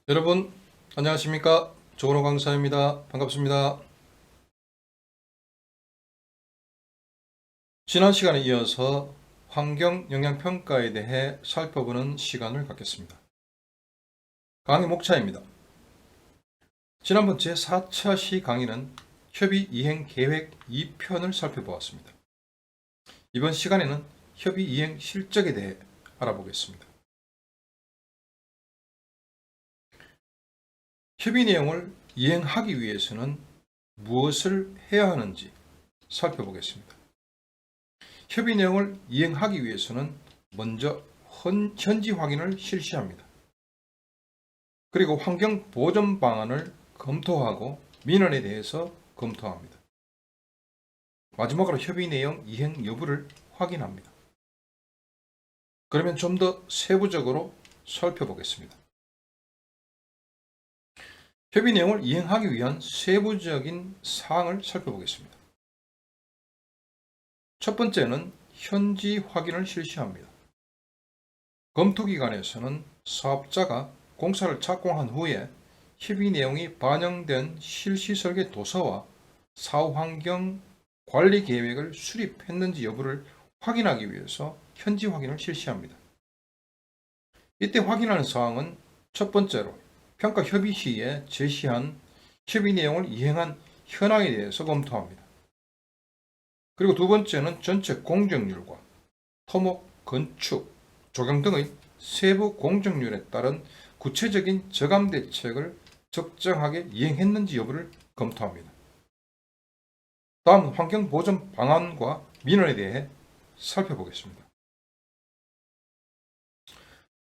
여러분 안녕하십니까? 조건호 강사입니다. 반갑습니다. 지난 시간에 이어서 환경영향평가에 대해 살펴보는 시간을 갖겠습니다. 강의 목차입니다. 지난번 제4차 시 강의는 협의이행계획 2편을 살펴보았습니다. 이번 시간에는 협의이행 실적에 대해 알아보겠습니다. 협의 내용을 이행하기 위해서는 무엇을 해야 하는지 살펴보겠습니다. 협의 내용을 이행하기 위해서는 먼저 현지 확인을 실시합니다. 그리고 환경 보전 방안을 검토하고 민원에 대해서 검토합니다. 마지막으로 협의 내용 이행 여부를 확인합니다. 그러면 좀 더 세부적으로 살펴보겠습니다. 협의 내용을 이행하기 위한 세부적인 사항을 살펴보겠습니다. 첫 번째는 현지 확인을 실시합니다. 검토기관에서는 사업자가 공사를 착공한 후에 협의 내용이 반영된 실시설계 도서와 사후환경 관리 계획을 수립했는지 여부를 확인하기 위해서 현지 확인을 실시합니다. 이때 확인하는 사항은 첫 번째로 평가 협의 시에 제시한 협의 내용을 이행한 현황에 대해서 검토합니다. 그리고 두 번째는 전체 공정률과 토목, 건축, 조경 등의 세부 공정률에 따른 구체적인 저감 대책을 적정하게 이행했는지 여부를 검토합니다. 다음은 환경보전 방안과 민원에 대해 살펴보겠습니다.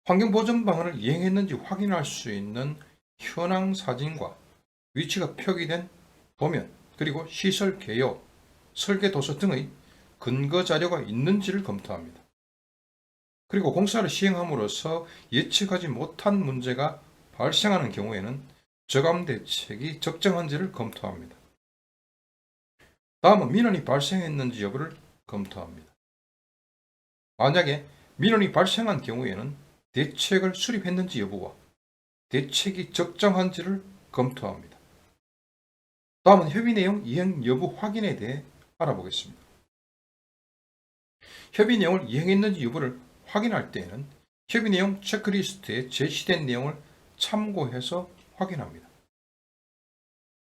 환경보전 방안을 이행했는지 확인할 수 있는 현황 사진과 위치가 표기된 도면, 그리고 시설 개요, 설계 도서 등의 근거 자료가 있는지를 검토합니다. 그리고 공사를 시행함으로써 예측하지 못한 문제가 발생하는 경우에는 저감 대책이 적정한지를 검토합니다. 다음은 민원이 발생했는지 여부를 검토합니다. 만약에 민원이 발생한 경우에는 대책을 수립했는지 여부와 대책이 적정한지를 검토합니다. 다음은 협의 내용 이행 여부 확인에 대해 알아보겠습니다. 협의 내용을 이행했는지 여부를 확인할 때에는 협의 내용 체크리스트에 제시된 내용을 참고해서 확인합니다.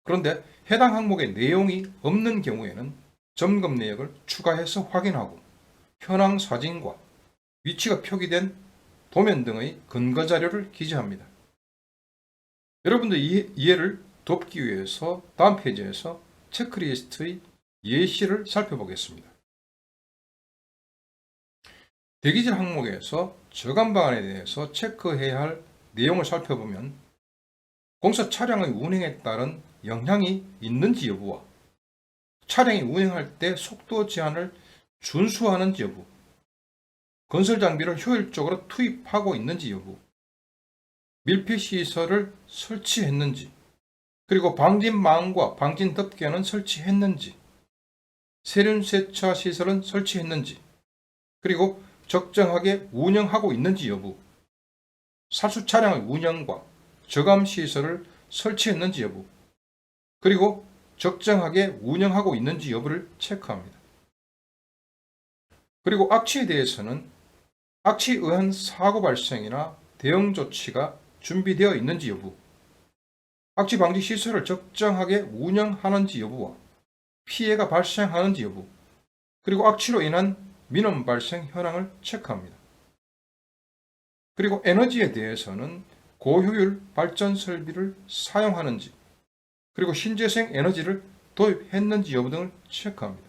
그런데 해당 항목에 내용이 없는 경우에는 점검 내역을 추가해서 확인하고 현황 사진과 위치가 표기된 도면 등의 근거 자료를 기재합니다. 여러분들 이해를 돕기 위해서 다음 페이지에서 체크리스트의 예시를 살펴보겠습니다. 대기질 항목에서 저감 방안에 대해서 체크해야 할 내용을 살펴보면 공사 차량의 운행에 따른 영향이 있는지 여부와 차량이 운행할 때 속도 제한을 준수하는지 여부, 건설 장비를 효율적으로 투입하고 있는지 여부, 밀폐시설을 설치했는지, 그리고 방진망과 방진덮개는 설치했는지, 세륜세차 시설은 설치했는지, 그리고 적정하게 운영하고 있는지 여부, 살수 차량의 운영과 저감 시설을 설치했는지 여부, 그리고 적정하게 운영하고 있는지 여부를 체크합니다. 그리고 악취에 대해서는 악취에 의한 사고 발생이나 대응 조치가 준비되어 있는지 여부, 악취 방지 시설을 적정하게 운영하는지 여부와 피해가 발생하는지 여부, 그리고 악취로 인한 민원 발생 현황을 체크합니다. 그리고 에너지에 대해서는 고효율 발전 설비를 사용하는지, 그리고 신재생 에너지를 도입했는지 여부 등을 체크합니다.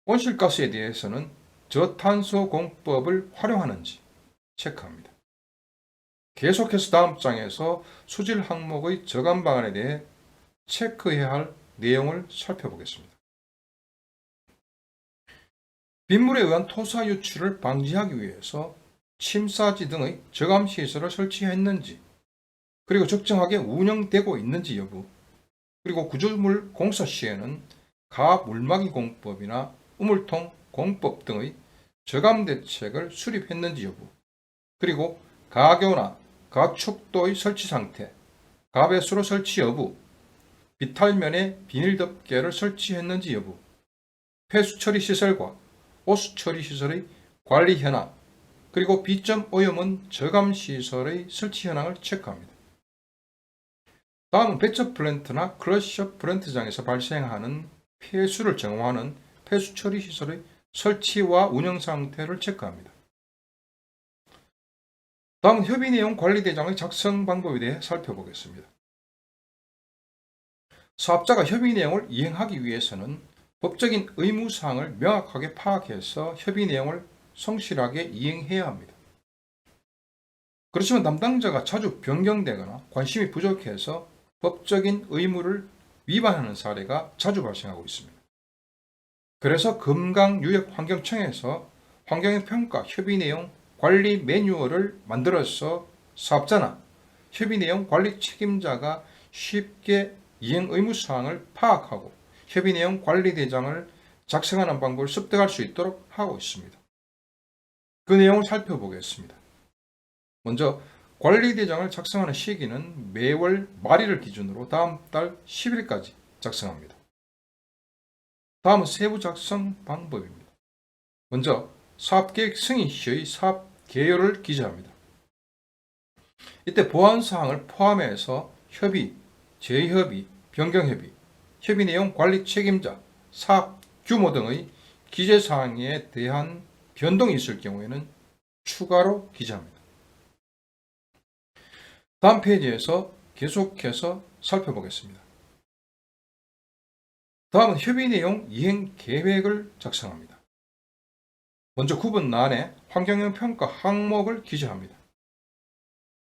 온실가스에 대해서는 저탄소 공법을 활용하는지 체크합니다. 계속해서 다음 장에서 수질 항목의 저감 방안에 대해 체크해야 할 내용을 살펴보겠습니다. 빗물에 의한 토사 유출을 방지하기 위해서 침사지 등의 저감 시설을 설치했는지, 그리고 적정하게 운영되고 있는지 여부, 그리고 구조물 공사 시에는 가물막이 공법이나 우물통 공법 등의 저감 대책을 수립했는지 여부, 그리고 가교나 가축도의 설치 상태, 가배수로 설치 여부, 비탈면에 비닐 덮개를 설치했는지 여부, 폐수 처리 시설과 오수 처리 시설의 관리 현황, 그리고 B점 오염은 저감 시설의 설치 현황을 체크합니다. 다음은 배처 플랜트나 크러셔 플랜트장에서 발생하는 폐수를 정화하는 폐수 처리 시설의 설치와 운영 상태를 체크합니다. 다음은 협의 내용 관리 대장의 작성 방법에 대해 살펴보겠습니다. 사업자가 협의 내용을 이행하기 위해서는 법적인 의무사항을 명확하게 파악해서 협의 내용을 성실하게 이행해야 합니다. 그렇지만 담당자가 자주 변경되거나 관심이 부족해서 법적인 의무를 위반하는 사례가 자주 발생하고 있습니다. 그래서 금강유역환경청에서 환경영평가 협의 내용 관리 매뉴얼을 만들어서 사업자나 협의 내용 관리 책임자가 쉽게 이행 의무사항을 파악하고 협의 내용 관리 대장을 작성하는 방법을 습득할 수 있도록 하고 있습니다. 그 내용을 살펴보겠습니다. 먼저 관리대장을 작성하는 시기는 매월 말일을 기준으로 다음 달 10일까지 작성합니다. 다음은 세부 작성 방법입니다. 먼저 사업계획 승인 시의 사업 개요를 기재합니다. 이때 보완사항을 포함해서 협의, 재협의, 변경협의, 협의 내용 관리 책임자, 사업 규모 등의 기재사항에 대한 변동이 있을 경우에는 추가로 기재합니다. 다음 페이지에서 계속해서 살펴보겠습니다. 다음은 협의 내용 이행 계획을 작성합니다. 먼저 구분란에 환경영 평가 항목을 기재합니다.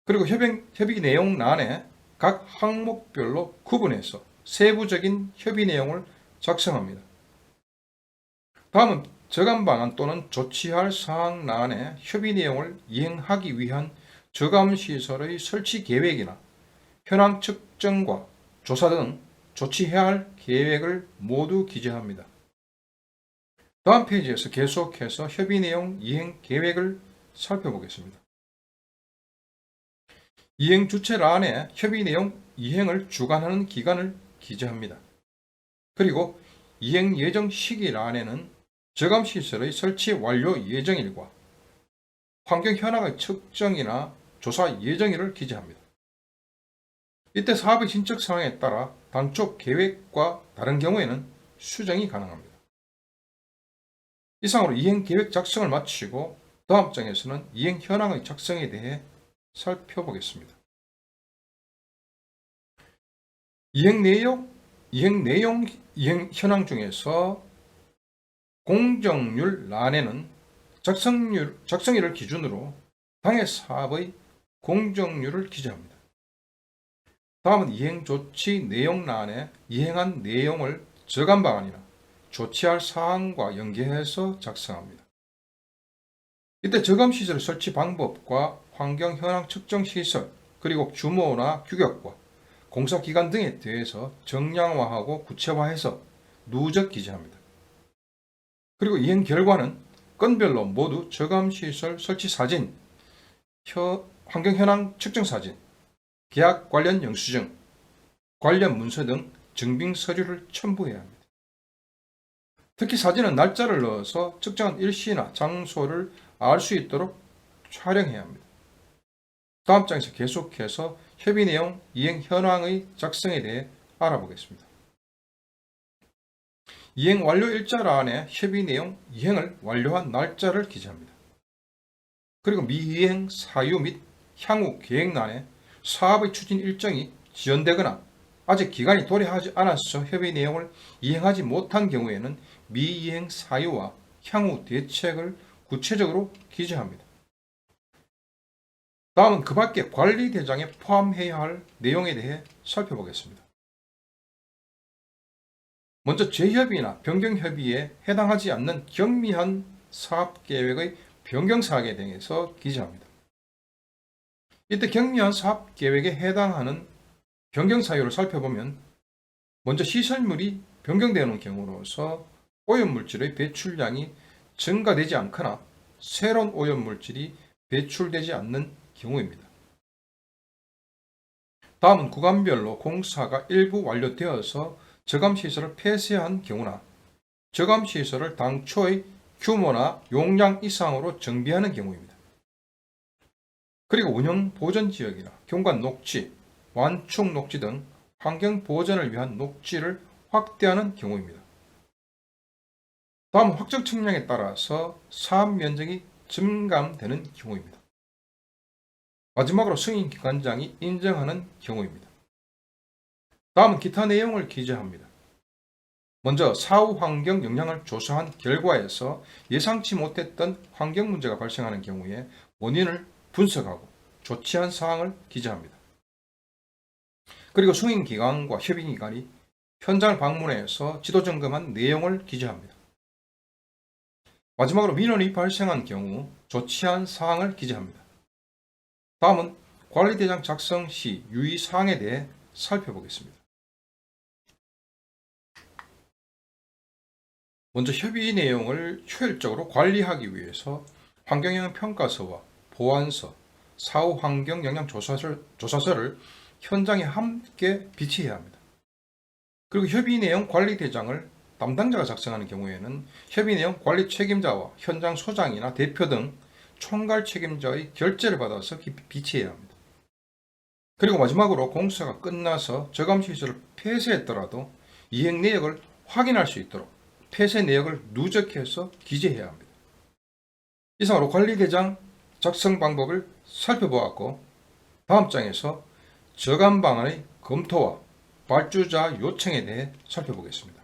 그리고 협의 내용 란에 각 항목별로 구분해서 세부적인 협의 내용을 작성합니다. 다음은 저감 방안 또는 조치할 사항 란에 협의 내용을 이행하기 위한 저감시설의 설치 계획이나 현황 측정과 조사 등 조치해야 할 계획을 모두 기재합니다. 다음 페이지에서 계속해서 협의 내용 이행 계획을 살펴보겠습니다. 이행 주체란에 협의 내용 이행을 주관하는 기간을 기재합니다. 그리고 이행 예정 시기란에는 저감시설의 설치 완료 예정일과 환경 현황의 측정이나 조사 예정일을 기재합니다. 이때 사업의 진척 상황에 따라 당초 계획과 다른 경우에는 수정이 가능합니다. 이상으로 이행 계획 작성을 마치고 다음 장에서는 이행 현황의 작성에 대해 살펴보겠습니다. 이행 현황 중에서 공정률 란에는 작성일을 기준으로 당해 사업의 공정률을 기재합니다. 다음은 이행조치 내용란에 이행한 내용을 저감 방안이나 조치할 사항과 연계해서 작성합니다. 이때 저감시설 설치 방법과 환경 현황 측정 시설, 그리고 규모나 규격과 공사기간 등에 대해서 정량화하고 구체화해서 누적 기재합니다. 그리고 이행 결과는 건별로 모두 저감시설 설치 사진, 환경 현황 측정 사진, 계약 관련 영수증, 관련 문서 등 증빙 서류를 첨부해야 합니다. 특히 사진은 날짜를 넣어서 측정한 일시나 장소를 알 수 있도록 촬영해야 합니다. 다음 장에서 계속해서 협의 내용 이행 현황의 작성에 대해 알아보겠습니다. 이행 완료 일자란에 협의 내용 이행을 완료한 날짜를 기재합니다. 그리고 미이행 사유 및 향후 계획란에 사업의 추진 일정이 지연되거나 아직 기간이 도래하지 않아서 협의 내용을 이행하지 못한 경우에는 미이행 사유와 향후 대책을 구체적으로 기재합니다. 다음은 그 밖에 관리대장에 포함해야 할 내용에 대해 살펴보겠습니다. 먼저 재협의나 변경협의에 해당하지 않는 경미한 사업계획의 변경사항에 대해서 기재합니다. 이때 경미한 사업계획에 해당하는 변경사유를 살펴보면 먼저 시설물이 변경되는 경우로서 오염물질의 배출량이 증가되지 않거나 새로운 오염물질이 배출되지 않는 경우입니다. 다음은 구간별로 공사가 일부 완료되어서 저감시설을 폐쇄한 경우나 저감시설을 당초의 규모나 용량 이상으로 정비하는 경우입니다. 그리고 운영 보전 지역이나 경관 녹지, 완충 녹지 등 환경 보전을 위한 녹지를 확대하는 경우입니다. 다음 확정 측량에 따라서 사업 면적이 증감되는 경우입니다. 마지막으로 승인기관장이 인정하는 경우입니다. 다음은 기타 내용을 기재합니다. 먼저 사후 환경 영향을 조사한 결과에서 예상치 못했던 환경 문제가 발생하는 경우에 원인을 분석하고 조치한 사항을 기재합니다. 그리고 승인기관과 협의기관이 현장을 방문해서 지도 점검한 내용을 기재합니다. 마지막으로 민원이 발생한 경우 조치한 사항을 기재합니다. 다음은 관리대장 작성 시 유의사항에 대해 살펴보겠습니다. 먼저 협의 내용을 효율적으로 관리하기 위해서 환경영향 평가서와 보완서, 사후 환경 영향 조사서를 현장에 함께 비치해야 합니다. 그리고 협의 내용 관리대장을 담당자가 작성하는 경우에는 협의 내용 관리 책임자와 현장 소장이나 대표 등 총괄 책임자의 결재를 받아서 비치해야 합니다. 그리고 마지막으로 공사가 끝나서 저감시설을 폐쇄했더라도 이행 내역을 확인할 수 있도록 폐쇄 내역을 누적해서 기재해야 합니다. 이상으로 관리대장 작성 방법을 살펴보았고, 다음 장에서 저감 방안의 검토와 발주자 요청에 대해 살펴보겠습니다.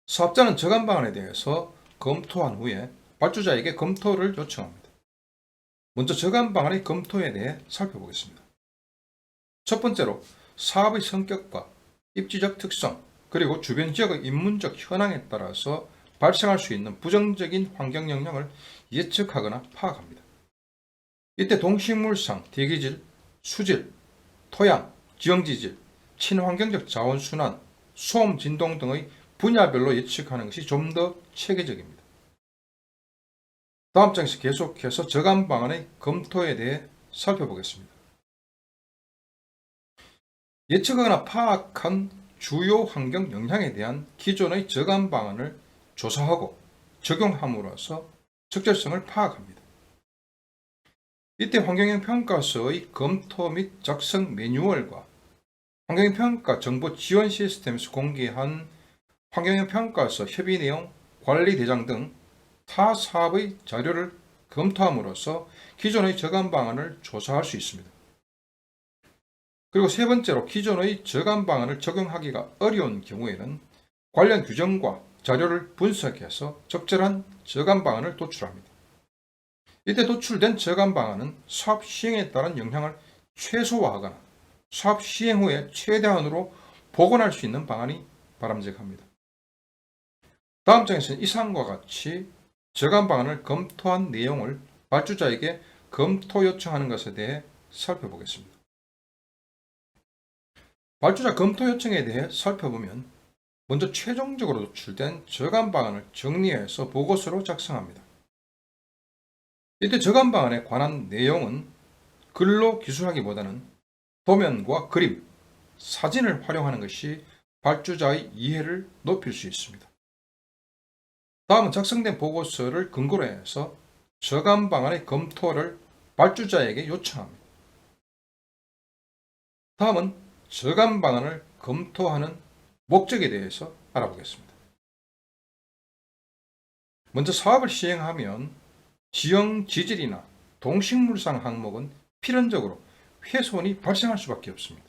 사업자는 저감 방안에 대해서 검토한 후에 발주자에게 검토를 요청합니다. 먼저 저감 방안의 검토에 대해 살펴보겠습니다. 첫 번째로 사업의 성격과 입지적 특성, 그리고 주변 지역의 인문적 현황에 따라서 발생할 수 있는 부정적인 환경 영향을 예측하거나 파악합니다. 이때 동식물상, 대기질, 수질, 토양, 지형지질, 친환경적 자원순환, 소음, 진동 등의 분야별로 예측하는 것이 좀 더 체계적입니다. 다음 장에서 계속해서 저감 방안의 검토에 대해 살펴보겠습니다. 예측하거나 파악한 주요 환경 영향에 대한 기존의 저감 방안을 조사하고 적용함으로써 적절성을 파악합니다. 이때 환경영 평가서의 검토 및 작성 매뉴얼과 환경영 평가 정보 지원 시스템에서 공개한 환경영 평가서 협의 내용 관리 대장 등 타 사업의 자료를 검토함으로써 기존의 저감 방안을 조사할 수 있습니다. 그리고 세 번째로 기존의 저감 방안을 적용하기가 어려운 경우에는 관련 규정과 자료를 분석해서 적절한 저감 방안을 도출합니다. 이때 도출된 저감 방안은 사업 시행에 따른 영향을 최소화하거나 사업 시행 후에 최대한으로 복원할 수 있는 방안이 바람직합니다. 다음 장에서는 이상과 같이 저감 방안을 검토한 내용을 발주자에게 검토 요청하는 것에 대해 살펴보겠습니다. 발주자 검토 요청에 대해 살펴보면 먼저 최종적으로 도출된 저감 방안을 정리해서 보고서로 작성합니다. 이때 저감 방안에 관한 내용은 글로 기술하기보다는 도면과 그림, 사진을 활용하는 것이 발주자의 이해를 높일 수 있습니다. 다음은 작성된 보고서를 근거로 해서 저감 방안의 검토를 발주자에게 요청합니다. 다음은 저감 방안을 검토하는 목적에 대해서 알아보겠습니다. 먼저 사업을 시행하면 지형 지질이나 동식물상 항목은 필연적으로 훼손이 발생할 수밖에 없습니다.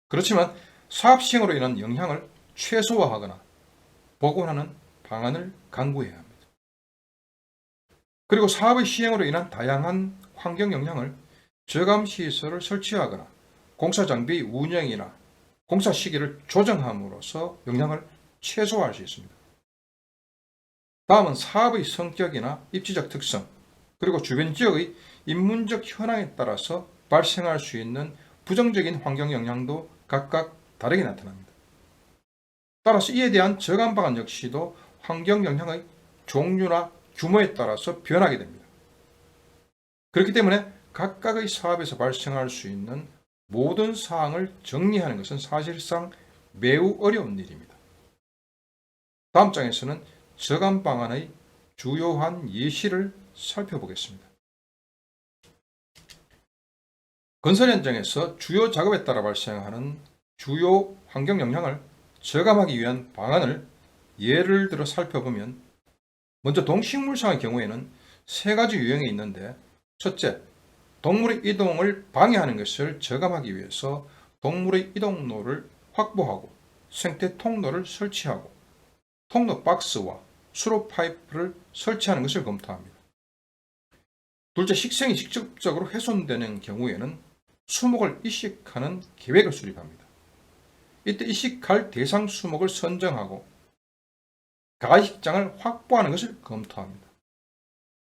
그렇지만 사업 시행으로 인한 영향을 최소화하거나 복원하는 방안을 강구해야 합니다. 그리고 사업의 시행으로 인한 다양한 환경 영향을 저감 시설을 설치하거나 공사 장비 운영이나 공사 시기를 조정함으로써 영향을 최소화할 수 있습니다. 다음은 사업의 성격이나 입지적 특성, 그리고 주변 지역의 인문적 현황에 따라서 발생할 수 있는 부정적인 환경 영향도 각각 다르게 나타납니다. 따라서 이에 대한 저감 방안 역시도 환경 영향의 종류나 규모에 따라서 변하게 됩니다. 그렇기 때문에 각각의 사업에서 발생할 수 있는 모든 사항을 정리하는 것은 사실상 매우 어려운 일입니다. 다음 장에서는 저감 방안의 주요한 예시를 살펴보겠습니다. 건설 현장에서 주요 작업에 따라 발생하는 주요 환경 영향을 저감하기 위한 방안을 예를 들어 살펴보면, 먼저 동식물상의 경우에는 세 가지 유형이 있는데, 첫째, 동물의 이동을 방해하는 것을 저감하기 위해서 동물의 이동로를 확보하고 생태 통로를 설치하고 통로 박스와 수로 파이프를 설치하는 것을 검토합니다. 둘째, 식생이 직접적으로 훼손되는 경우에는 수목을 이식하는 계획을 수립합니다. 이때 이식할 대상 수목을 선정하고 가이식장을 확보하는 것을 검토합니다.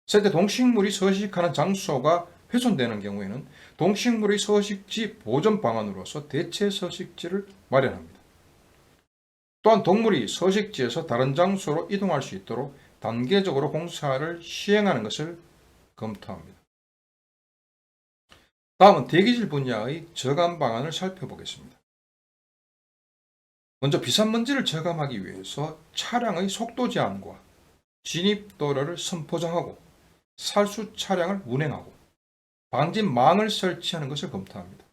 셋째, 동식물이 서식하는 장소가 훼손되는 경우에는 동식물의 서식지 보존 방안으로서 대체 서식지를 마련합니다. 또한 동물이 서식지에서 다른 장소로 이동할 수 있도록 단계적으로 공사를 시행하는 것을 검토합니다. 다음은 대기질 분야의 저감 방안을 살펴보겠습니다. 먼저 비산먼지를 저감하기 위해서 차량의 속도 제한과 진입도로를 선포장하고 살수 차량을 운행하고 방진망을 설치하는 것을 검토합니다.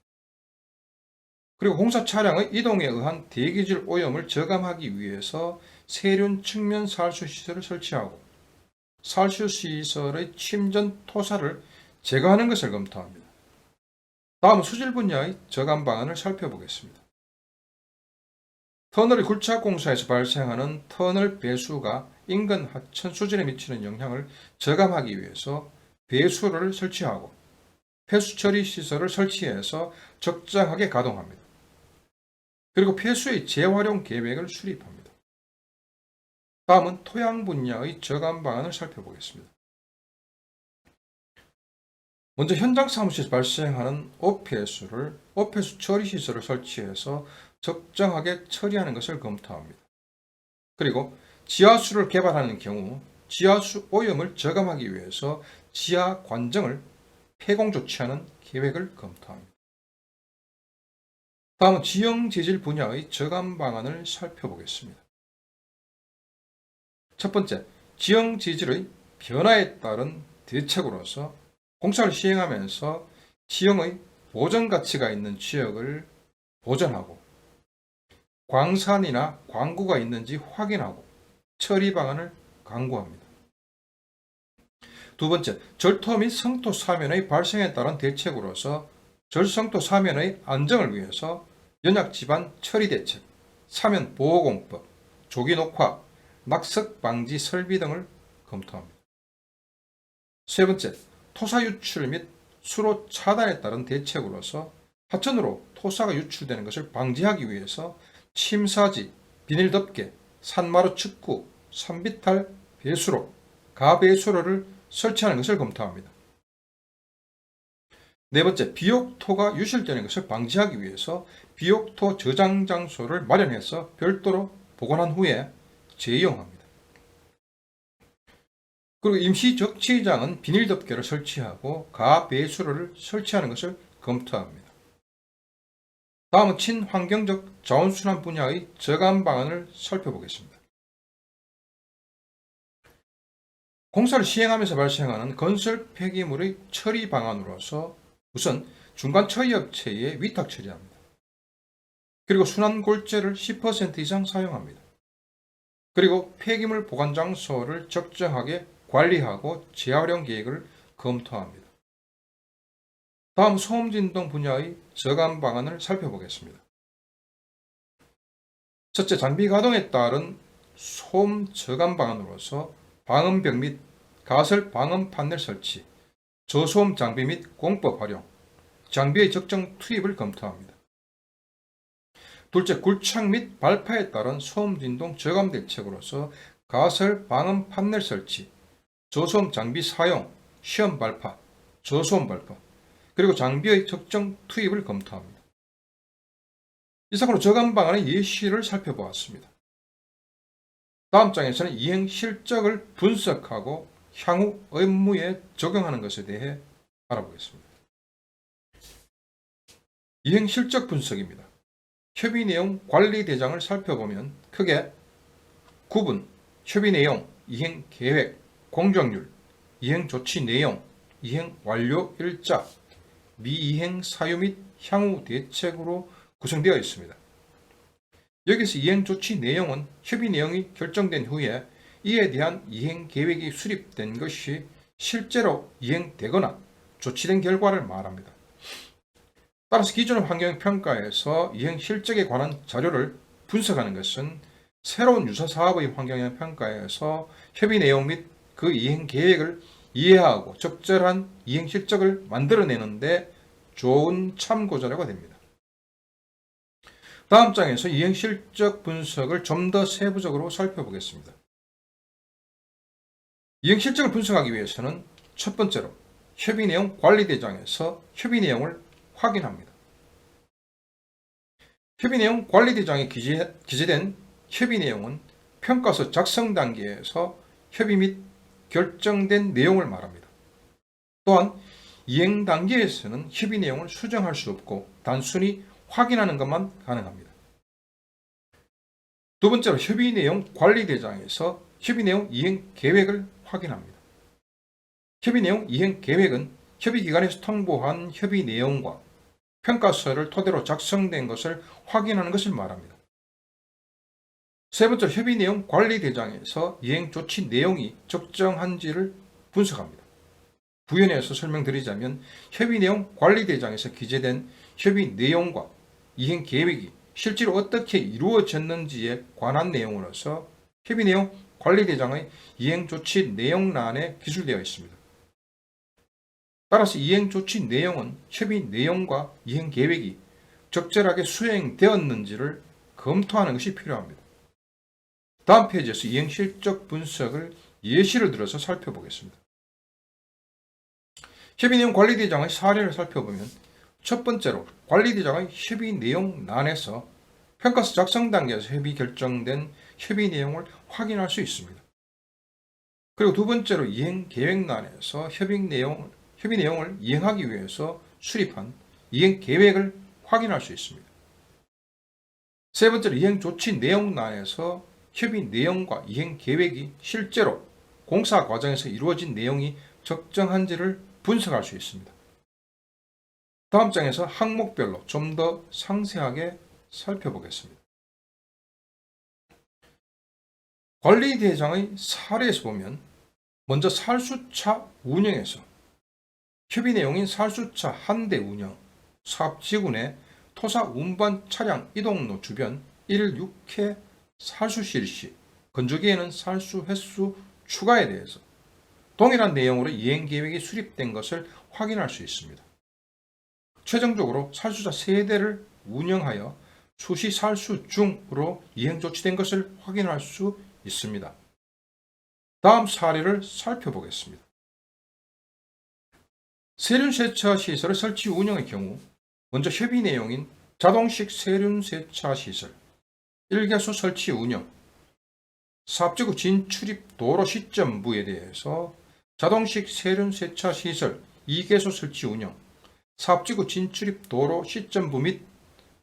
그리고 공사 차량의 이동에 의한 대기질 오염을 저감하기 위해서 세륜 측면 살수 시설을 설치하고 살수 시설의 침전 토사를 제거하는 것을 검토합니다. 다음은 수질 분야의 저감 방안을 살펴보겠습니다. 터널의 굴착 공사에서 발생하는 터널 배수가 인근 하천 수질에 미치는 영향을 저감하기 위해서 배수로를 설치하고 폐수 처리 시설을 설치해서 적정하게 가동합니다. 그리고 폐수의 재활용 계획을 수립합니다. 다음은 토양 분야의 저감 방안을 살펴보겠습니다. 먼저 현장 사무실에서 발생하는 오폐수를 오폐수 처리 시설을 설치해서 적정하게 처리하는 것을 검토합니다. 그리고 지하수를 개발하는 경우 지하수 오염을 저감하기 위해서 지하 관정을 폐공 조치하는 계획을 검토합니다. 다음은 지형 재질 분야의 저감 방안을 살펴보겠습니다. 첫 번째, 지형 재질의 변화에 따른 대책으로서 공사를 시행하면서 지형의 보존 가치가 있는 지역을 보존하고 광산이나 광구가 있는지 확인하고 처리 방안을 강구합니다. 두 번째, 절토 및 성토 사면의 발생에 따른 대책으로서 절성토 사면의 안정을 위해서 연약 지반 처리 대책, 사면 보호공법, 조기 녹화, 낙석 방지 설비 등을 검토합니다. 세 번째, 토사 유출 및 수로 차단에 따른 대책으로서 하천으로 토사가 유출되는 것을 방지하기 위해서 침사지, 비닐덮개, 산마루 측구, 산비탈 배수로, 가배수로를 설치하는 것을 검토합니다. 네 번째, 비옥토가 유실되는 것을 방지하기 위해서 비옥토 저장 장소를 마련해서 별도로 보관한 후에 재이용합니다. 그리고 임시 적치장은 비닐덮개를 설치하고 가배수로를 설치하는 것을 검토합니다. 다음은 친환경적 자원순환 분야의 저감 방안을 살펴보겠습니다. 공사를 시행하면서 발생하는 건설 폐기물의 처리 방안으로서 우선 중간 처리업체에 위탁 처리합니다. 그리고 순환골재를 10% 이상 사용합니다. 그리고 폐기물 보관 장소를 적정하게 관리하고 재활용 계획을 검토합니다. 다음 소음진동 분야의 저감 방안을 살펴보겠습니다. 첫째, 장비 가동에 따른 소음 저감 방안으로서 방음벽 및 가설 방음 판넬 설치, 저소음 장비 및 공법 활용, 장비의 적정 투입을 검토합니다. 둘째, 굴착 및 발파에 따른 소음 진동 저감 대책으로서 가설 방음 판넬 설치, 저소음 장비 사용, 시험 발파, 저소음 발파, 그리고 장비의 적정 투입을 검토합니다. 이상으로 저감 방안의 예시를 살펴보았습니다. 다음 장에서는 이행 실적을 분석하고 향후 업무에 적용하는 것에 대해 알아보겠습니다. 이행 실적 분석입니다. 협의 내용 관리 대장을 살펴보면 크게 구분, 협의 내용, 이행 계획, 공정률, 이행 조치 내용, 이행 완료 일자, 미이행 사유 및 향후 대책으로 구성되어 있습니다. 여기서 이행 조치 내용은 협의 내용이 결정된 후에 이에 대한 이행 계획이 수립된 것이 실제로 이행되거나 조치된 결과를 말합니다. 따라서 기존 환경평가에서 이행 실적에 관한 자료를 분석하는 것은 새로운 유사사업의 환경평가에서 협의 내용 및 그 이행 계획을 이해하고 적절한 이행 실적을 만들어내는데 좋은 참고 자료가 됩니다. 다음 장에서 이행 실적 분석을 좀 더 세부적으로 살펴보겠습니다. 이행 실적을 분석하기 위해서는 첫 번째로 협의 내용 관리 대장에서 협의 내용을 확인합니다. 협의 내용 관리 대장에 기재된 협의 내용은 평가서 작성 단계에서 협의 및 결정된 내용을 말합니다. 또한 이행 단계에서는 협의 내용을 수정할 수 없고 단순히 확인하는 것만 가능합니다. 두 번째로 협의 내용 관리 대장에서 협의 내용 이행 계획을 확인합니다. 협의 내용 이행 계획은 협의 기관에서 통보한 협의 내용과 평가서를 토대로 작성된 것을 확인하는 것을 말합니다. 세 번째, 협의 내용 관리 대장에서 이행 조치 내용이 적정한지를 분석합니다. 부연해서 설명드리자면 협의 내용 관리 대장에서 기재된 협의 내용과 이행 계획이 실제로 어떻게 이루어졌는지에 관한 내용으로서 협의 내용 관리 대장의 이행 조치 내용란에 기술되어 있습니다. 따라서 이행 조치 내용은 협의 내용과 이행 계획이 적절하게 수행되었는지를 검토하는 것이 필요합니다. 다음 페이지에서 이행 실적 분석을 예시를 들어서 살펴보겠습니다. 협의 내용 관리 대장의 사례를 살펴보면 첫 번째로 관리 대장의 협의 내용란에서 평가서 작성 단계에서 협의 결정된 협의 내용을 확인할 수 있습니다. 그리고 두 번째로 이행 계획란에서 협의 내용을 이행하기 위해서 수립한 이행 계획을 확인할 수 있습니다. 세 번째로 이행 조치 내용란에서 협의 내용과 이행 계획이 실제로 공사 과정에서 이루어진 내용이 적정한지를 분석할 수 있습니다. 다음 장에서 항목별로 좀 더 상세하게 살펴보겠습니다. 관리대장의 사례에서 보면 먼저 살수차 운영에서 협의 내용인 살수차 한 대 운영, 사업지구 내 토사 운반 차량 이동로 주변 1일 6회 살수 실시, 건조기에는 살수 횟수 추가에 대해서 동일한 내용으로 이행계획이 수립된 것을 확인할 수 있습니다. 최종적으로 살수차 3대를 운영하여 수시 살수 중으로 이행 조치된 것을 확인할 수 있습니다. 다음 사례를 살펴보겠습니다. 세륜세차 시설의 설치 운영의 경우 먼저 협의 내용인 자동식 세륜세차 시설 1개소 설치 운영, 사업지구 진출입 도로 시점부에 대해서 자동식 세륜세차 시설 2개소 설치 운영, 사업지구 진출입 도로 시점부 및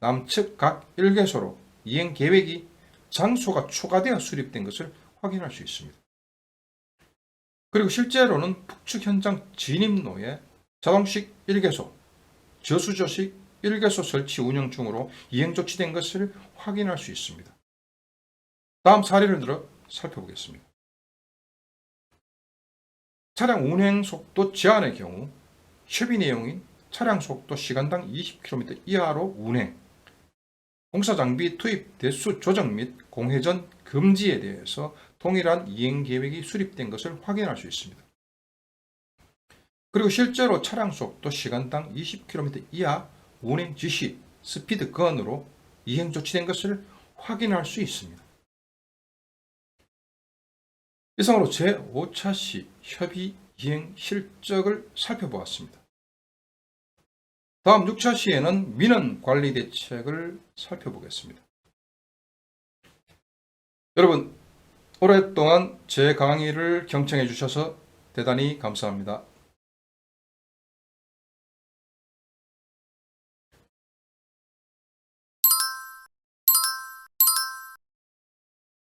남측 각 1개소로 이행 계획이 장소가 추가되어 수립된 것을 확인할 수 있습니다. 그리고 실제로는 북측 현장 진입로에 자동식 1개소, 저수조식 1개소 설치 운영 중으로 이행 조치된 것을 확인할 수 있습니다. 다음 사례를 들어 살펴보겠습니다. 차량 운행 속도 제한의 경우 협의 내용인 차량 속도 시간당 20km 이하로 운행, 공사 장비 투입 대수 조정 및 공회전 금지에 대해서 동일한 이행 계획이 수립된 것을 확인할 수 있습니다. 그리고 실제로 차량 속도 시간당 20km 이하 운행 지시, 스피드 건으로 이행 조치된 것을 확인할 수 있습니다. 이상으로 제5차 시 협의 이행 실적을 살펴보았습니다. 다음 6차 시에는 민원 관리 대책을 살펴보겠습니다. 여러분, 오랫동안 제 강의를 경청해 주셔서 대단히 감사합니다.